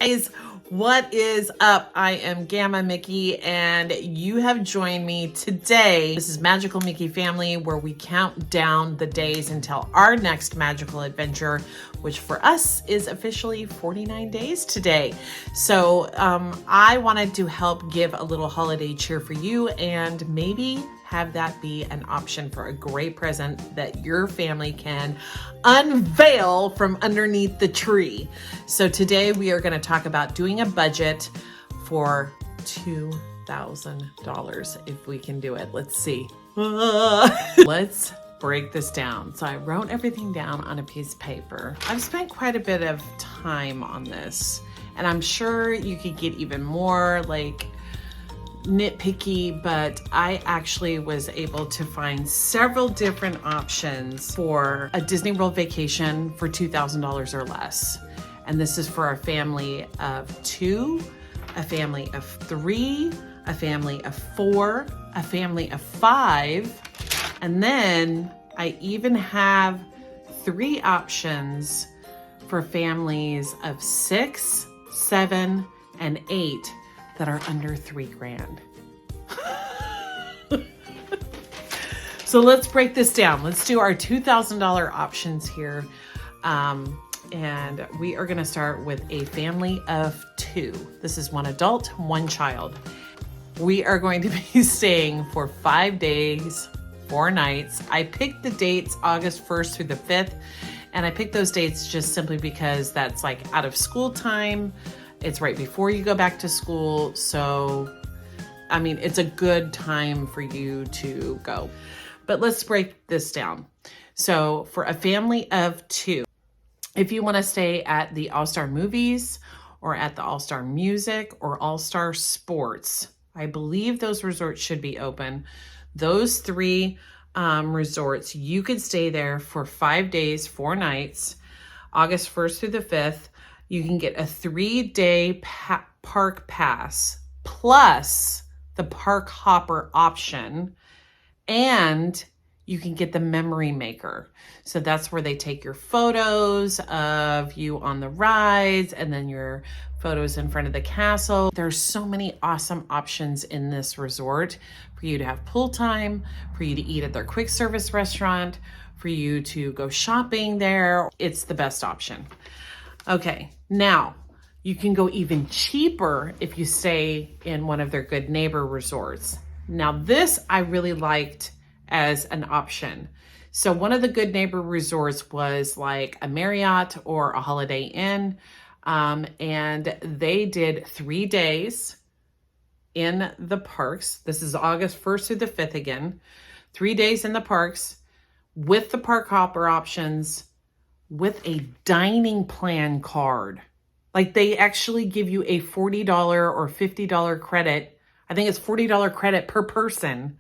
guys, what is up? I am Gamma Mickey and you have joined me today. This is Magical Mickey Family, where we count down the days until our next magical adventure, which for us is officially 49 days today. So I wanted to help give a little holiday cheer for you and maybe have that be an option for a great present that your family can unveil from underneath the tree. So today we are going to talk about doing a budget for $2,000 if we can do it. Let's see. Let's break this down. So I wrote everything down on a piece of paper. I've spent quite a bit of time on this, and I'm sure you could get even more nitpicky, but I actually was able to find several different options for a Disney World vacation for $2,000 or less. And this is for a family of 2, a family of 3, a family of 4, a family of 5, and then I even have 3 options for families of 6, 7, and 8 that are under $3,000. So let's break this down. Let's do our $2,000 options here. And we are gonna start with a family of 2. This is 1 adult, 1 child. We are going to be staying for 5 days, 4 nights. I picked the dates August 1st through the 5th. And I picked those dates just simply because that's like out of school time. It's right before you go back to school. So, I mean, it's a good time for you to go. But let's break this down. So for a family of 2, if you want to stay at the All-Star Movies or at the All-Star Music or All-Star Sports, I believe those resorts should be open. Those 3 resorts, you could stay there for 5 days, 4 nights, August 1st through the 5th. You can get a 3-day park pass plus the park hopper option, and you can get the memory maker. So that's where they take your photos of you on the rides and then your photos in front of the castle. There's so many awesome options in this resort for you to have pool time, for you to eat at their quick service restaurant, for you to go shopping there. It's the best option. Okay, now you can go even cheaper if you stay in one of their Good Neighbor resorts. Now this I really liked as an option. So one of the Good Neighbor resorts was like a Marriott or a Holiday Inn, and they did 3 days in the parks. This is August 1st through the 5th again. 3 days in the parks with the park hopper options, with a dining plan card. Like they actually give you a $40 or $50 credit. I think it's $40 credit per person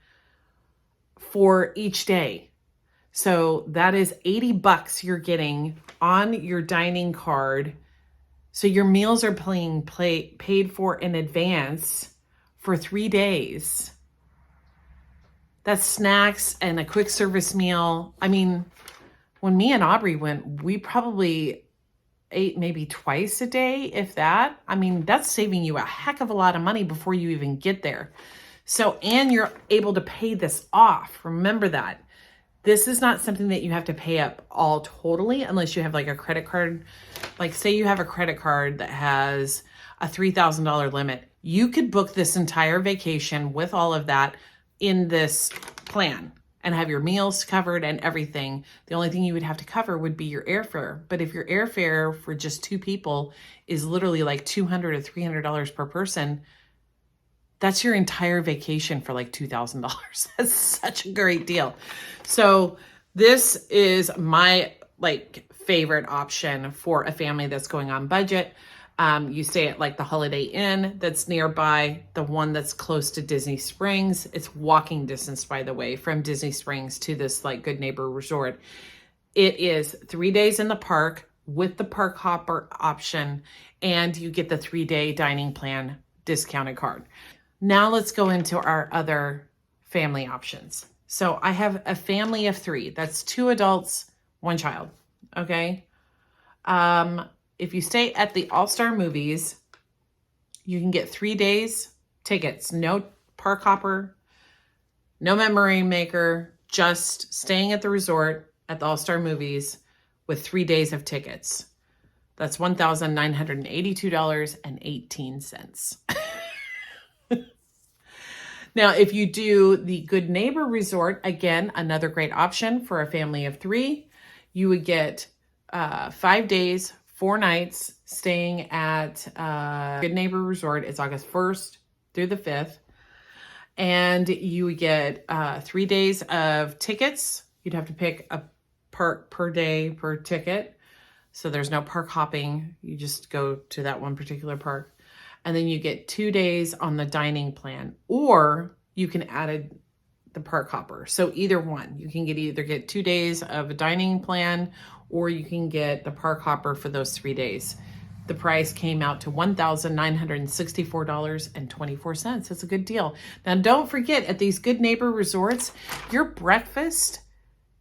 for each day. So that is $80 you're getting on your dining card. So your meals are paid for in advance for 3 days. That's snacks and a quick service meal. I mean, when me and Aubrey went, we probably ate maybe twice a day, if that. I mean, that's saving you a heck of a lot of money before you even get there. So, and you're able to pay this off. Remember that. This is not something that you have to pay up all totally unless you have like a credit card. Like say you have a credit card that has a $3,000 limit. You could book this entire vacation with all of that in this plan and have your meals covered and everything. The only thing you would have to cover would be your airfare. But if your airfare for just 2 people is literally like $200 or $300 per person, that's your entire vacation for like $2,000. That's such a great deal. So this is my favorite option for a family that's going on budget. You stay at like the Holiday Inn that's nearby, the one that's close to Disney Springs. It's walking distance, by the way, from Disney Springs to this like Good Neighbor resort. It is 3 days in the park with the park hopper option, and you get the 3-day dining plan discounted card. Now let's go into our other family options. So I have a family of 3. That's 2 adults, 1 child. Okay. If you stay at the All-Star Movies, you can get 3 days tickets, no park hopper, no memory maker, just staying at the resort at the All-Star Movies with 3 days of tickets. That's $1,982.18. Now, if you do the Good Neighbor Resort, again, another great option for a family of 3, you would get 5 days, 4 nights staying at Good Neighbor Resort. It's August 1st through the 5th. And you would get 3 days of tickets. You'd have to pick a park per day per ticket. So there's no park hopping. You just go to that one particular park. And then you get 2 days on the dining plan, or you can add the park hopper. So either one, you can either get 2 days of a dining plan, or you can get the park hopper for those 3 days. The price came out to $1,964.24. That's a good deal. Now, don't forget, at these Good Neighbor resorts, your breakfast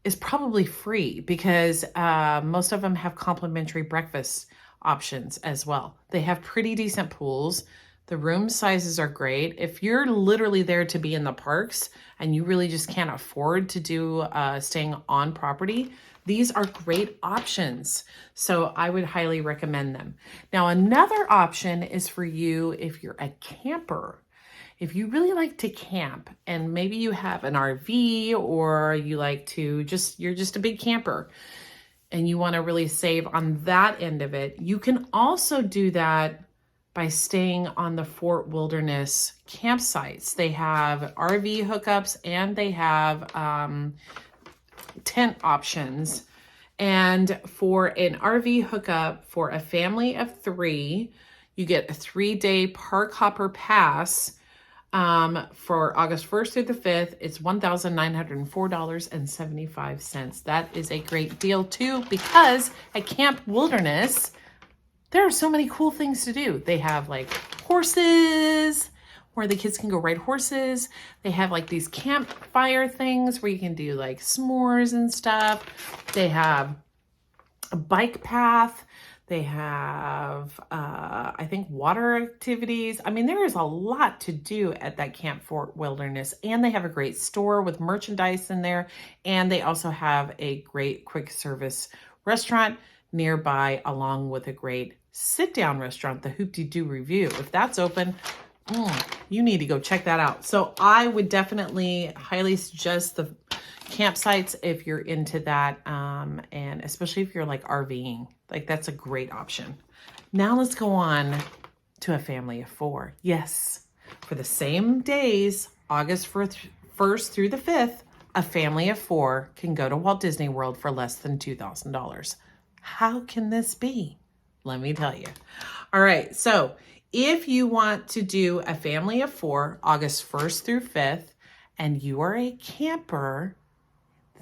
is probably free because most of them have complimentary breakfast options as well. They have pretty decent pools. The room sizes are great. If you're literally there to be in the parks and you really just can't afford to do staying on property, these are great options. So I would highly recommend them. Now, another option is for you if you're a camper. If you really like to camp and maybe you have an RV or you like to you're just a big camper and you want to really save on that end of it, you can also do that by staying on the Fort Wilderness campsites. They have RV hookups and they have tent options. And for an RV hookup for a family of 3, you get a 3-day park hopper pass. For August 1st through the 5th, it's $1,904.75. That is a great deal too, because at Camp Wilderness, there are so many cool things to do. They have like horses where the kids can go ride horses. They have like these campfire things where you can do like s'mores and stuff. They have a bike path. They have, I think, water activities. I mean, there is a lot to do at that Camp Fort Wilderness. And they have a great store with merchandise in there. And they also have a great quick service restaurant nearby, along with a great sit-down restaurant, the Hoop-de-Doo Review. If that's open, you need to go check that out. So I would definitely highly suggest the campsites if you're into that, and especially if you're like RVing. Like, that's a great option. Now let's go on to a family of 4. Yes, for the same days, August 1st through the 5th, a family of 4 can go to Walt Disney World for less than $2,000. How can this be? Let me tell you. All right, so if you want to do a family of 4, August 1st through 5th, and you are a camper,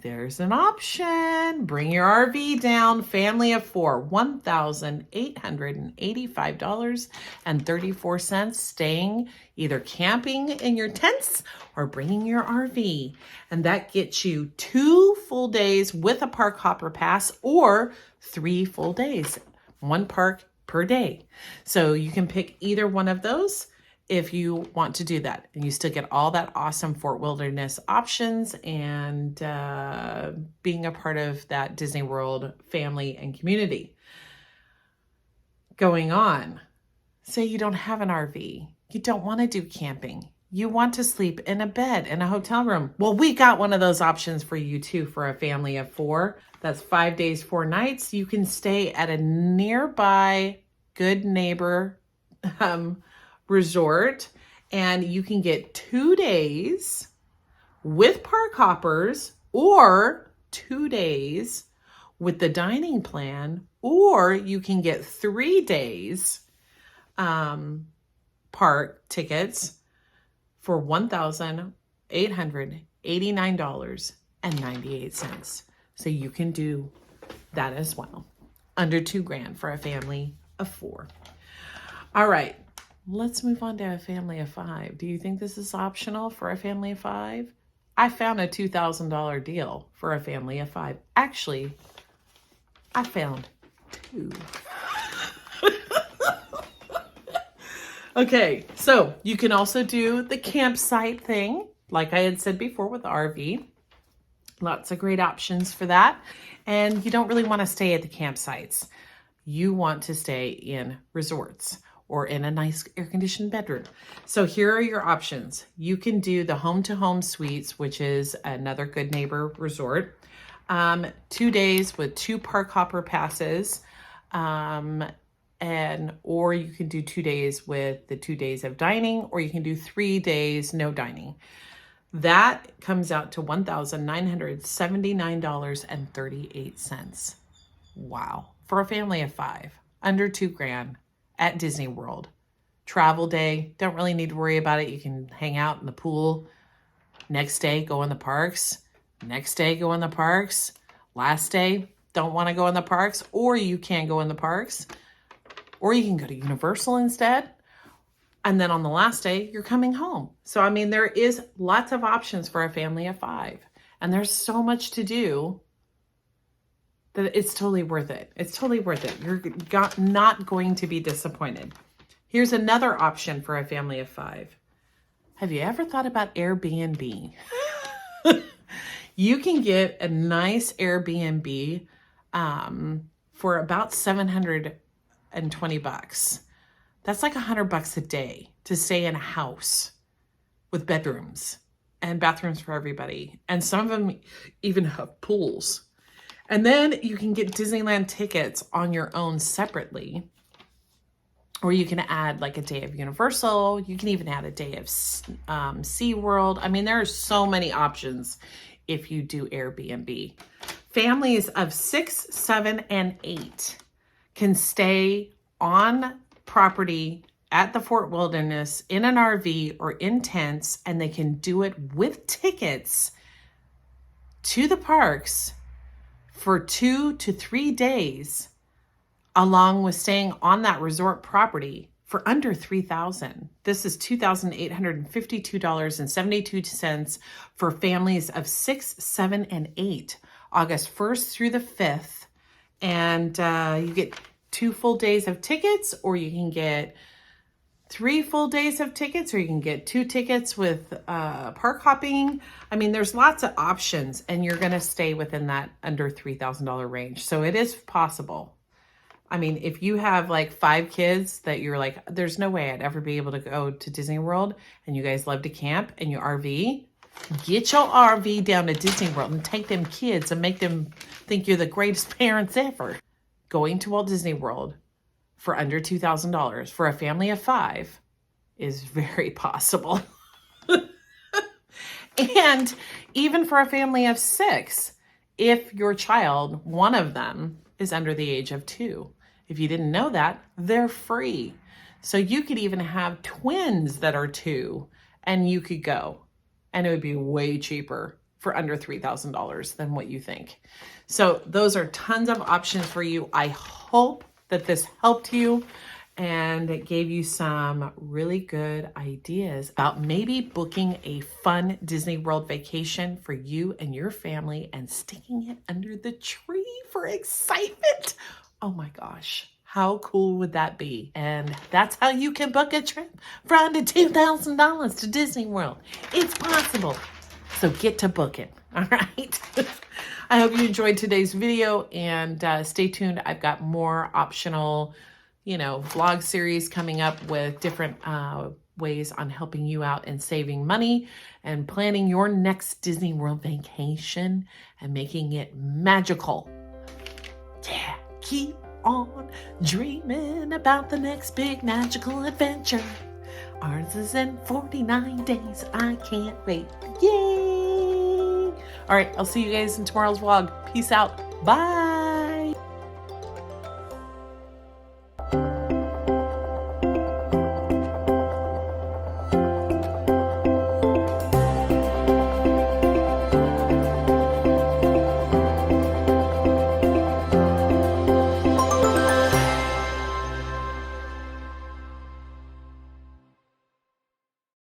there's an option. Bring your RV down. Family of 4, $1,885.34, staying either camping in your tents or bringing your RV. And that gets you 2 full days with a park hopper pass, or 3 full days, 1 park per day. So you can pick either one of those if you want to do that, and you still get all that awesome Fort Wilderness options and being a part of that Disney World family and community. Going on, say you don't have an RV, you don't want to do camping, you want to sleep in a bed in a hotel room. Well, we got one of those options for you too, for a family of 4. That's 5 days, 4 nights. You can stay at a nearby Good Neighbor resort, and you can get 2 days with park hoppers, or 2 days with the dining plan, or you can get 3 days park tickets for $1,889.98. So you can do that as well, under $2,000 for a family of 4. All right. Let's move on to a family of 5. Do you think this is optional for a family of 5? I found a $2,000 deal for a family of 5. Actually, I found 2. Okay, so you can also do the campsite thing, like I had said before with RV. Lots of great options for that. And you don't really want to stay at the campsites. You want to stay in resorts or in a nice air-conditioned bedroom. So here are your options. You can do the home-to-home suites, which is another Good Neighbor resort. 2 days with 2 park hopper passes. Or you can do 2 days with the 2 days of dining, or you can do 3 days no dining. That comes out to $1,979.38. Wow. For a family of 5, under $2,000 at Disney World. Travel day, don't really need to worry about it. You can hang out in the pool. Next day, go in the parks. Next day, go in the parks. Last day, don't want to go in the parks, or you can go in the parks. Or you can go to Universal instead. And then on the last day, you're coming home. So, I mean, there is lots of options for a family of 5. And there's so much to do that it's totally worth it. It's totally worth it. You're not going to be disappointed. Here's another option for a family of 5. Have you ever thought about Airbnb? You can get a nice Airbnb for about $720. That's like $100 a day to stay in a house with bedrooms and bathrooms for everybody. And some of them even have pools. And then you can get Disneyland tickets on your own separately. Or you can add like a day of Universal. You can even add a day of SeaWorld. I mean, there are so many options if you do Airbnb. Families of 6, 7, and 8 can stay on property at the Fort Wilderness in an RV or in tents, and they can do it with tickets to the parks for 2 to 3 days, along with staying on that resort property for under $3,000. This is $2,852.72 for families of 6, 7, and 8, August 1st through the 5th. And you get 2 full days of tickets, or you can get 3 full days of tickets, or you can get 2 tickets with park hopping. I mean, there's lots of options, and you're going to stay within that under $3,000 range. So it is possible. I mean, if you have like 5 kids that you're like, there's no way I'd ever be able to go to Disney World, and you guys love to camp and you RV, get your RV down to Disney World and take them kids and make them think you're the greatest parents ever. Going to Walt Disney World for under $2,000 for a family of 5 is very possible. And even for a family of 6, if your child, one of them, is under the age of 2. If you didn't know that, they're free. So you could even have twins that are 2, and you could go. And it would be way cheaper for under $3,000 than what you think. So those are tons of options for you. I hope that this helped you and it gave you some really good ideas about maybe booking a fun Disney World vacation for you and your family and sticking it under the tree for excitement. Oh my gosh, how cool would that be? And that's how you can book a trip for under $2,000 to Disney World. It's possible. So get to booking, all right? I hope you enjoyed today's video, and stay tuned. I've got more optional, vlog series coming up with different ways on helping you out and saving money and planning your next Disney World vacation and making it magical. Yeah, keep on dreaming about the next big magical adventure. Ours is in 49 days. I can't wait. Yay! All right, I'll see you guys in tomorrow's vlog. Peace out. Bye.